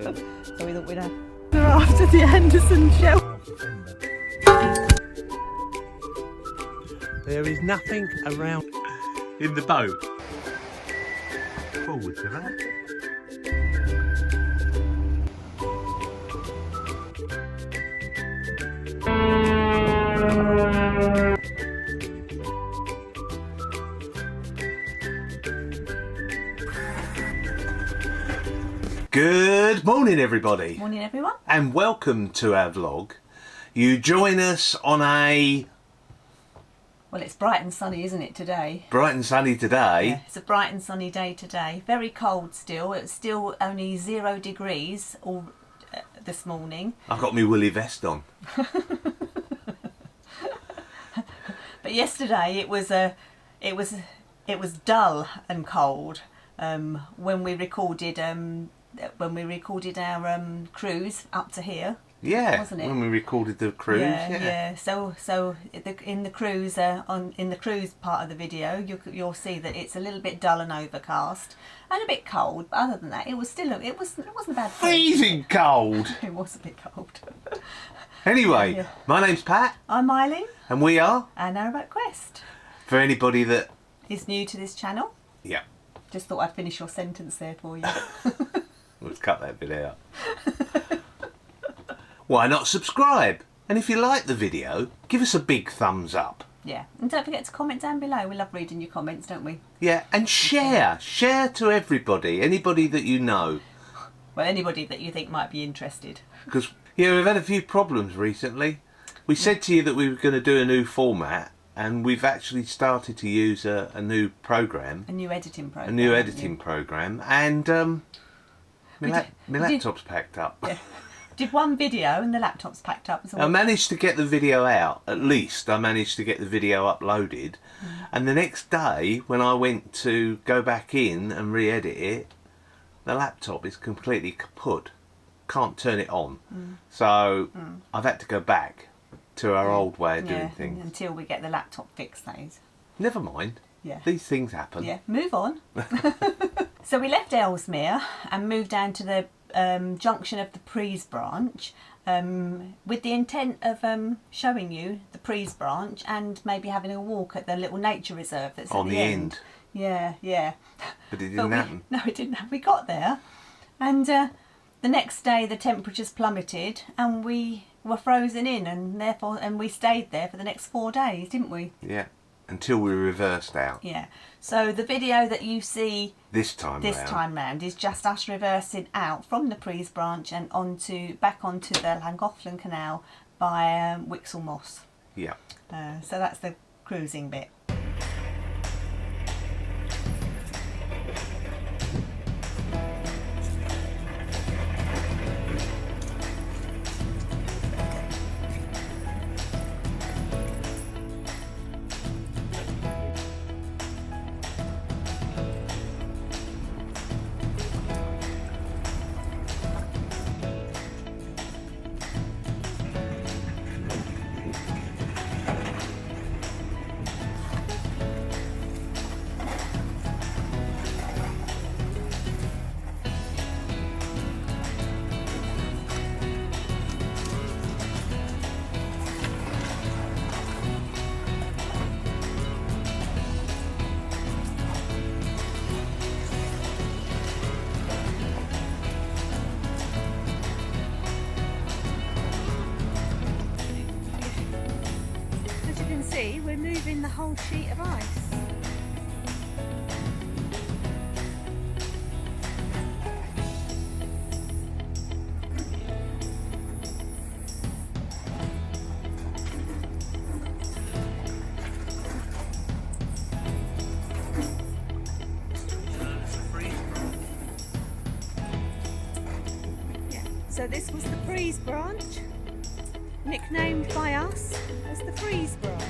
So we thought we'd have after the Anderson show. There is nothing around in the boat. Forward to that. Good morning, everybody. Morning, everyone. And welcome to our vlog. You join us on a... Well, it's bright and sunny, isn't it, today? Bright and sunny today. Yeah, it's a bright and sunny day today. Very cold still. It's still only 0 degrees all this morning. I've got my woolly vest on. But yesterday it was dull and cold when we recorded our cruise up to here. Yeah, wasn't it? when we recorded the cruise. Yeah. So in the cruise in the cruise part of the video, you'll see that it's a little bit dull and overcast and a bit cold. But other than that, it wasn't a bad day. Freezing cold. It was a bit cold. Anyway, Yeah. My name's Pat, I'm Eileen, and we are. and Narrowboat Quest For anybody that, is new to this channel. yeah, Just thought I'd finish your sentence there for you. let's cut that bit out. Why not subscribe? And if you like the video, give us a big thumbs up. Yeah, and don't forget to comment down below. We love reading your comments, don't we? Yeah, and share to everybody, anybody that you know. Well, anybody that you think might be interested. Because, yeah, we've had a few problems recently. We said to you that we were going to do a new format, and we've actually started to use a new program. A new editing program. A new editing program, and my laptop's packed up. Yeah. Did one video and the laptop's packed up as well. I managed to get the video out, at least I managed to get the video uploaded, and the next day when I went to go back in and re-edit it, the laptop is completely kaput, can't turn it on. So I've had to go back to our old way of doing things. Until we get the laptop fixed, that is. Never mind, Yeah. these things happen. Yeah, move on. So we left Ellesmere and moved down to the junction of the Prees branch with the intent of showing you the Prees branch and maybe having a walk at the little nature reserve that's On at the end. Yeah. But it didn't happen. No, it didn't. We got there and the next day the temperatures plummeted and we were frozen in, and we stayed there for the next 4 days, didn't we? Yeah, until we reversed out. Yeah. So the video that you see This time round is just us reversing out from the Prees branch and back onto the Llangollen Canal by Wixle Moss. Yeah. So that's the cruising bit. See, we're moving the whole sheet of ice. Yeah. So this was the Prees branch, nicknamed by us as the Prees branch.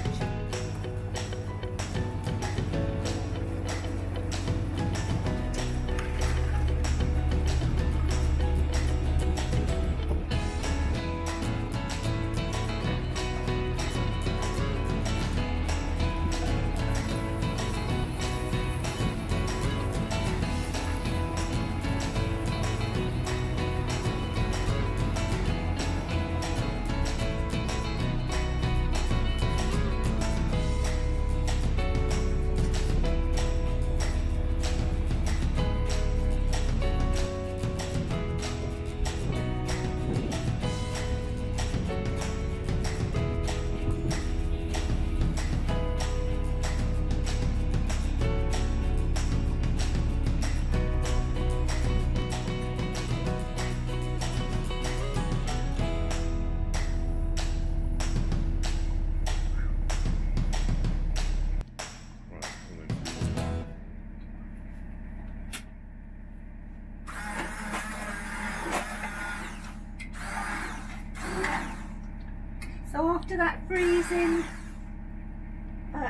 after that freezing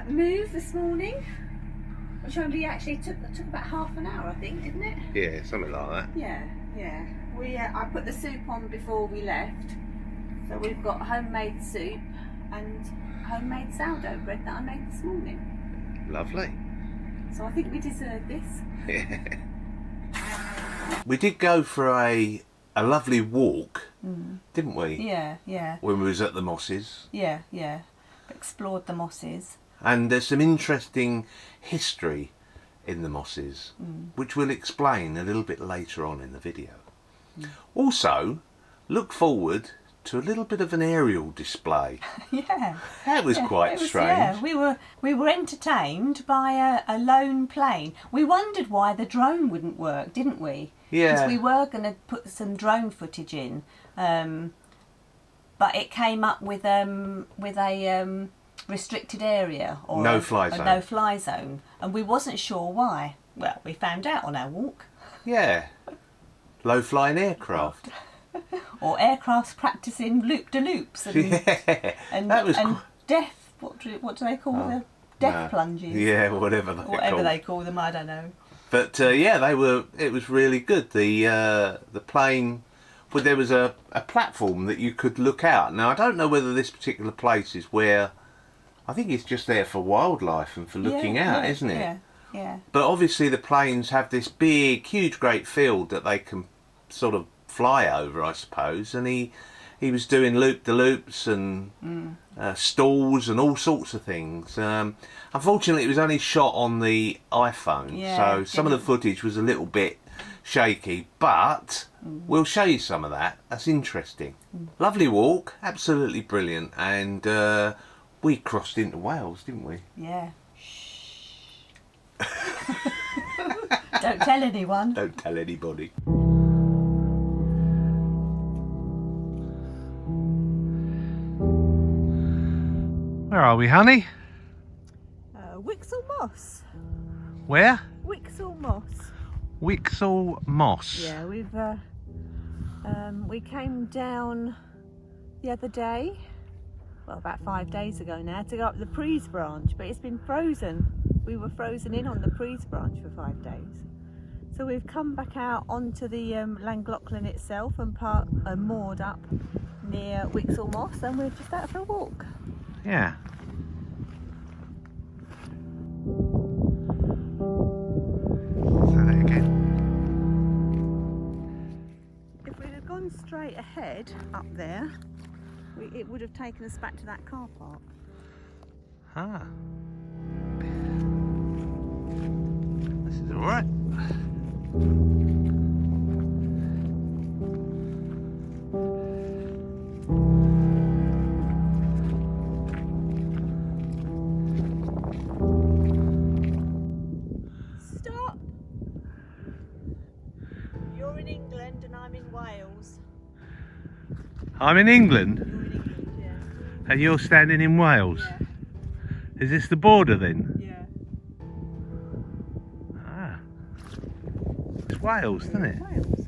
move this morning, which only actually took about half an hour, I think, didn't it? Yeah, something like that. Yeah. I put the soup on before we left, so we've got homemade soup and homemade sourdough bread that I made this morning. Lovely. So I think we deserve this. Yeah. We did go for a lovely walk, didn't we? Yeah. When we was at the mosses. Yeah. Explored the mosses. And there's some interesting history in the mosses, which we'll explain a little bit later on in the video. Also, look forward to a little bit of an aerial display. Yeah. That was quite strange. Yeah, we were entertained by a lone plane. We wondered why the drone wouldn't work, didn't we? Yeah. Because we were going to put some drone footage in, but it came up with a restricted area or no-fly zone, and we wasn't sure why. Well, we found out on our walk. Yeah. Low-flying aircraft. Or aircraft practicing loop-de-loops and that was death. What do they call the death plunges? Yeah, whatever they call them, I don't know. But it was really good. The plane. Well, there was a platform that you could look out. Now I don't know whether this particular place is where. I think it's just there for wildlife and for looking out, isn't it? Yeah. But obviously the planes have this big, huge, great field that they can sort of fly over, I suppose. And he was doing loop-de-loops and stalls and all sorts of things. Unfortunately, it was only shot on the iPhone, so some of the footage was a little bit shaky. But we'll show you some of that. That's interesting. Lovely walk, absolutely brilliant, and. We crossed into Wales, didn't we? Yeah. Shh. Don't tell anyone. Don't tell anybody. Where are we, honey? Wixall Moss. Where? Wixall Moss. Wixall Moss. Yeah, we came down the other day. Well, about 5 days ago now, to go up the Prees branch, but it's been frozen. We were frozen in on the Prees branch for 5 days. So we've come back out onto the Llangollen itself and moored up near Wixall Moss, and we're just out for a walk. Yeah. Say that again. If we'd have gone straight ahead up there, it would have taken us back to that car park. Ah. This is alright. Stop! You're in England and I'm in Wales. I'm in England? You're in England, yeah. And you're standing in Wales? Yeah. Is this the border then? Yeah. Ah. It's Wales, isn't it? Wales.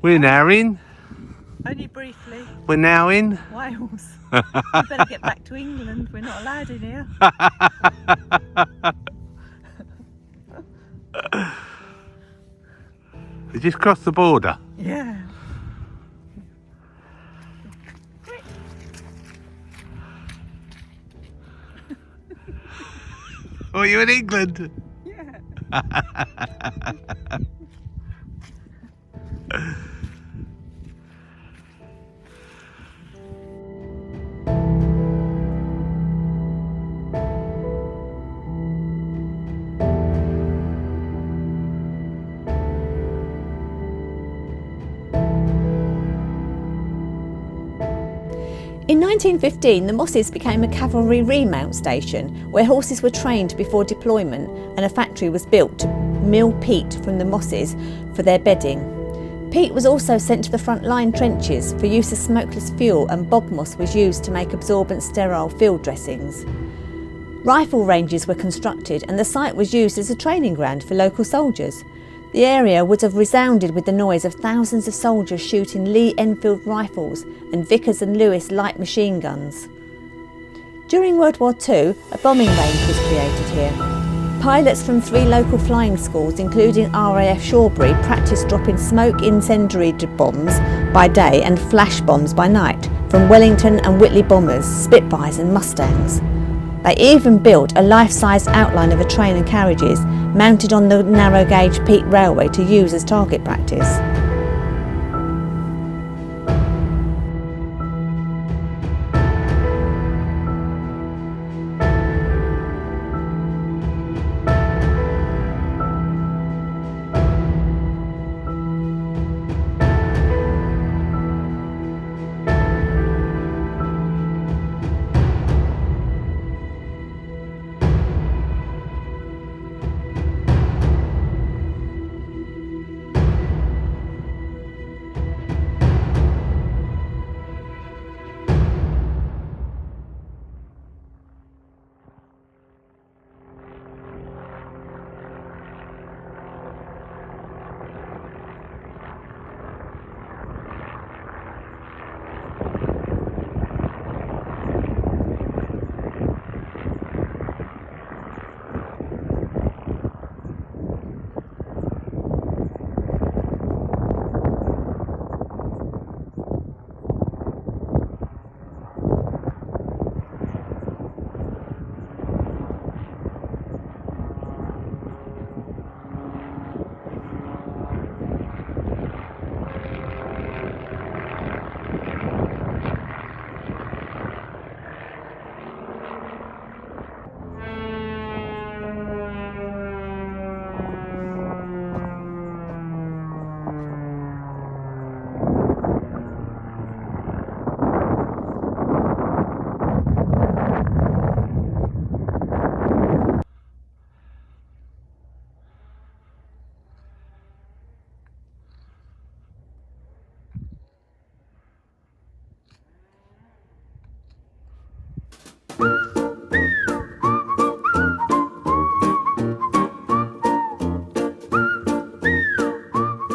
We're now in. Only briefly. We're now in. Wales. We better get back to England. We're not allowed in here. We just crossed the border. Yeah. Oh, you're in England? Yeah. In 1915, the Mosses became a cavalry remount station where horses were trained before deployment, and a factory was built to mill peat from the mosses for their bedding. Peat was also sent to the front line trenches for use as smokeless fuel, and bogmoss was used to make absorbent sterile field dressings. Rifle ranges were constructed and the site was used as a training ground for local soldiers. The area would have resounded with the noise of thousands of soldiers shooting Lee Enfield rifles and Vicars and Lewis light machine guns. During World War II, a bombing range was created here. Pilots from 3 local flying schools, including RAF Shawbury, practiced dropping smoke incendiary bombs by day and flash bombs by night from Wellington and Whitley bombers, Spitfires and Mustangs. They even built a life-sized outline of a train and carriages mounted on the narrow gauge Peat railway to use as target practice.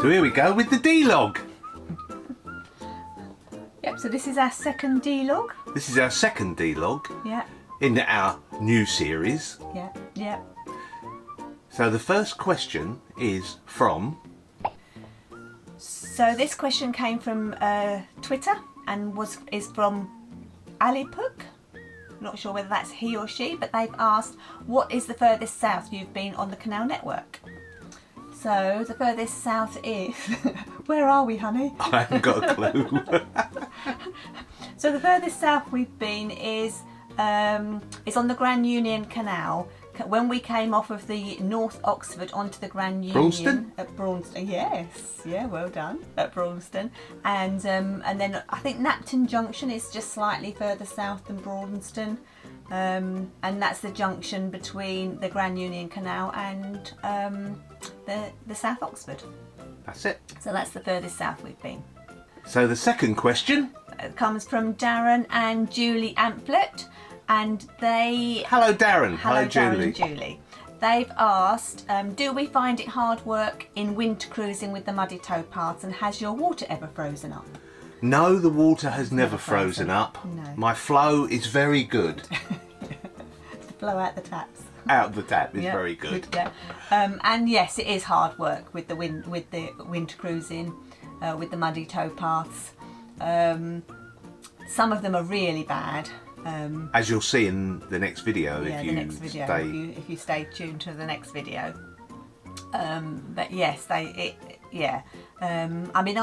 So here we go with the DLog. Yep, so this is our second DLog. This is our second DLog Yeah, in our new series. yeah. So the first question is from... So this question came from Twitter and is from Alipuk. Not sure whether that's he or she, but they've asked, what is the furthest south you've been on the canal network? So the furthest south is... Where are we, honey? I haven't got a clue. So the furthest south we've been is on the Grand Union Canal. When we came off of the North Oxford onto the Grand Union Braunston? at Braunston, yes, yeah, well done, at Braunston, and then I think Napton Junction is just slightly further south than Braunston, and that's the junction between the Grand Union Canal and the South Oxford. That's it. So that's the furthest south we've been. So the second question... It comes from Darren and Julie Amplet. And they... Hello Darren. Hello, Darren Julie. and Julie. They've asked, do we find it hard work in winter cruising with the muddy towpaths, and has your water ever frozen up? No, the water has never frozen up. No. My flow is very good. Blow out the taps. Out the tap is Yeah, very good. Yeah. And yes, it is hard work with the winter cruising, with the muddy towpaths. Some of them are really bad. As you'll see in the next video, Yeah, if the you next video. stay... If you stay tuned to the next video. But yes, I mean,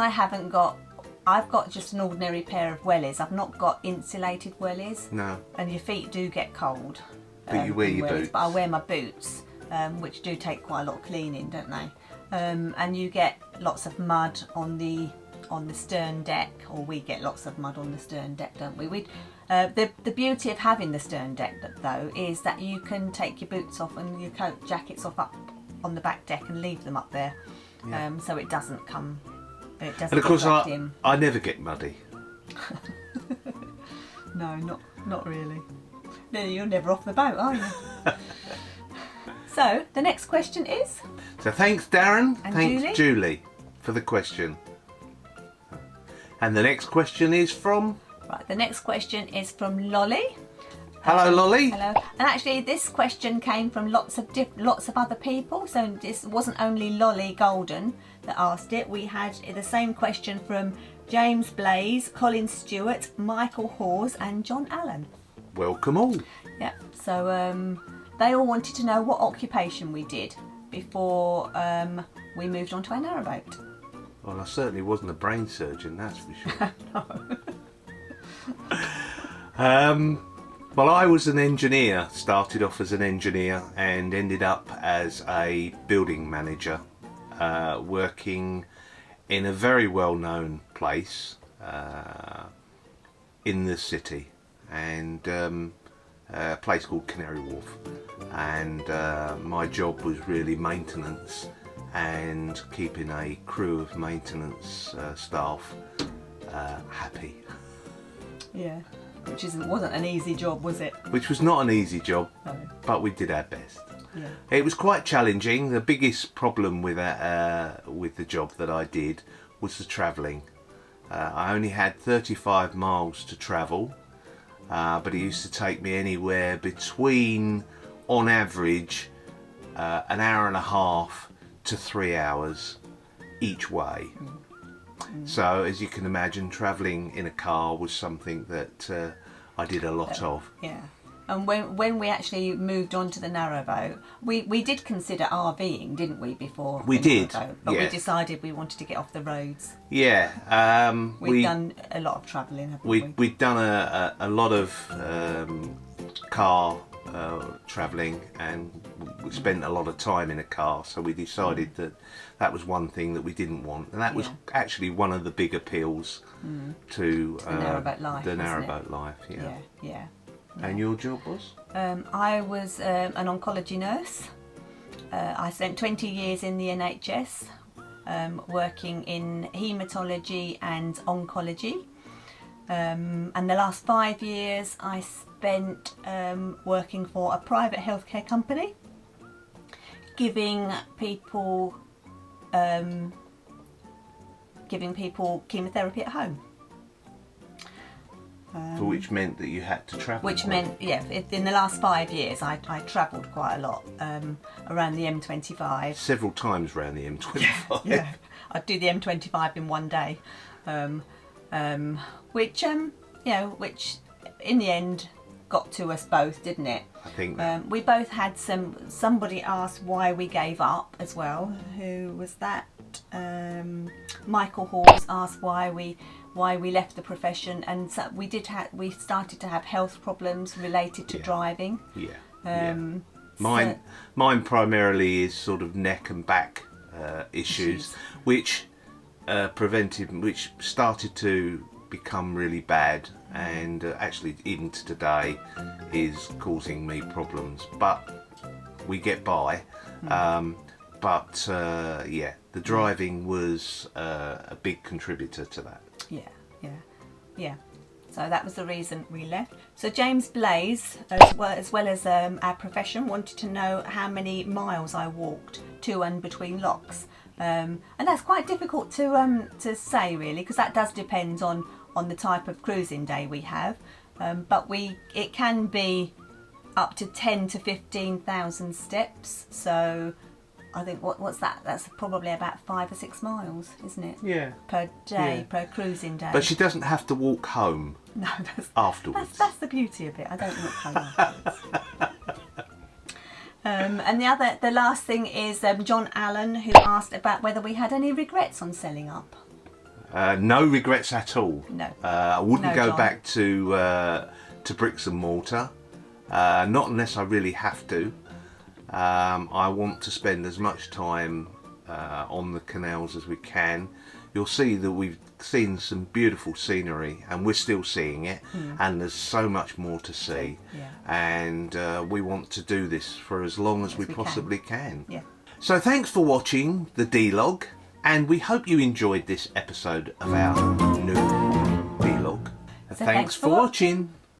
I've got just an ordinary pair of wellies. I've not got insulated wellies. No. And your feet do get cold. But you wear in your wellies, boots. But I wear my boots, which do take quite a lot of cleaning, don't they? And you get lots of mud on the stern deck, or we get lots of mud on the stern deck, don't we? The beauty of having the stern deck, though, is that you can take your boots off and your coat jackets off up on the back deck and leave them up there, so it doesn't come. It doesn't. And of course, get in. I never get muddy. No, not really. No, you're never off the boat, are you? So the next question is. So thanks, Darren. And thanks, Julie, for the question. And the next question is from... Right, the next question is from Lolly. Hello, Lolly. Hello. And actually, this question came from lots of other people. So this wasn't only Lolly Golden that asked it. We had the same question from James Blaze, Colin Stewart, Michael Hawes, and John Allen. Welcome all. Yeah. So they all wanted to know what occupation we did before we moved on to our narrowboat. Well, I certainly wasn't a brain surgeon, that's for sure. No. Well, I was an engineer, started off as an engineer and ended up as a building manager, working in a very well-known place in the city, and a place called Canary Wharf. And my job was really maintenance and keeping a crew of maintenance staff happy. Yeah. Which wasn't an easy job, was it? Which was not an easy job, No. but we did our best. Yeah. It was quite challenging. The biggest problem with the job that I did was the travelling. I only had 35 miles to travel, but it used to take me anywhere between, on average, an hour and a half to 3 hours each way. So, as you can imagine, travelling in a car was something that I did a lot of. Yeah. And when we actually moved on to the narrowboat, we did consider RVing, didn't we, before? We did, But yeah. we decided we wanted to get off the roads. Yeah. We've done a lot of travelling, haven't we? We'd done a lot of car travelling, and we spent a lot of time in a car, so we decided that was one thing that we didn't want, and that was actually one of the big appeals to the narrowboat life. The narrowboat life, yeah. Yeah. And your job was? I was an oncology nurse. I spent 20 years in the NHS, working in haematology and oncology. And the last 5 years I spent working for a private healthcare company, giving people chemotherapy at home. For which meant that you had to travel. Which meant, in the last 5 years I travelled quite a lot around the M25. Several times around the M25. Yeah, I'd do the M25 in one day, which in the end got to us both, didn't it? I think we both had somebody asked why we gave up as well. Who was that? Michael Hawes asked why we left the profession, and so we started to have health problems related to driving. Mine primarily is sort of neck and back issues, which started to become really bad, and actually even to today is causing me problems, but we get by. The driving was a big contributor to that. Yeah. So that was the reason we left. So James Blaze, as well as our profession, wanted to know how many miles I walked to and between locks. And that's quite difficult to say, really, because that does depend on the type of cruising day we have. But it can be up to 10 to 15,000 steps. So I think what's that? That's probably about 5 or 6 miles, isn't it? Yeah. Per day, per cruising day. But she doesn't have to walk home. No, afterwards. That's the beauty of it. I don't walk home afterwards. And the last thing is John Allen, who asked about whether we had any regrets on selling up. No regrets at all. No. I wouldn't go John. back to bricks and mortar, not unless I really have to. I want to spend as much time on the canals as we can. You'll see that we've seen some beautiful scenery, and we're still seeing it, and there's so much more to see. Yeah. And we want to do this for as long as we possibly can. Yeah. So thanks for watching the DLog, and we hope you enjoyed this episode of our new DLog. So Thanks for watching.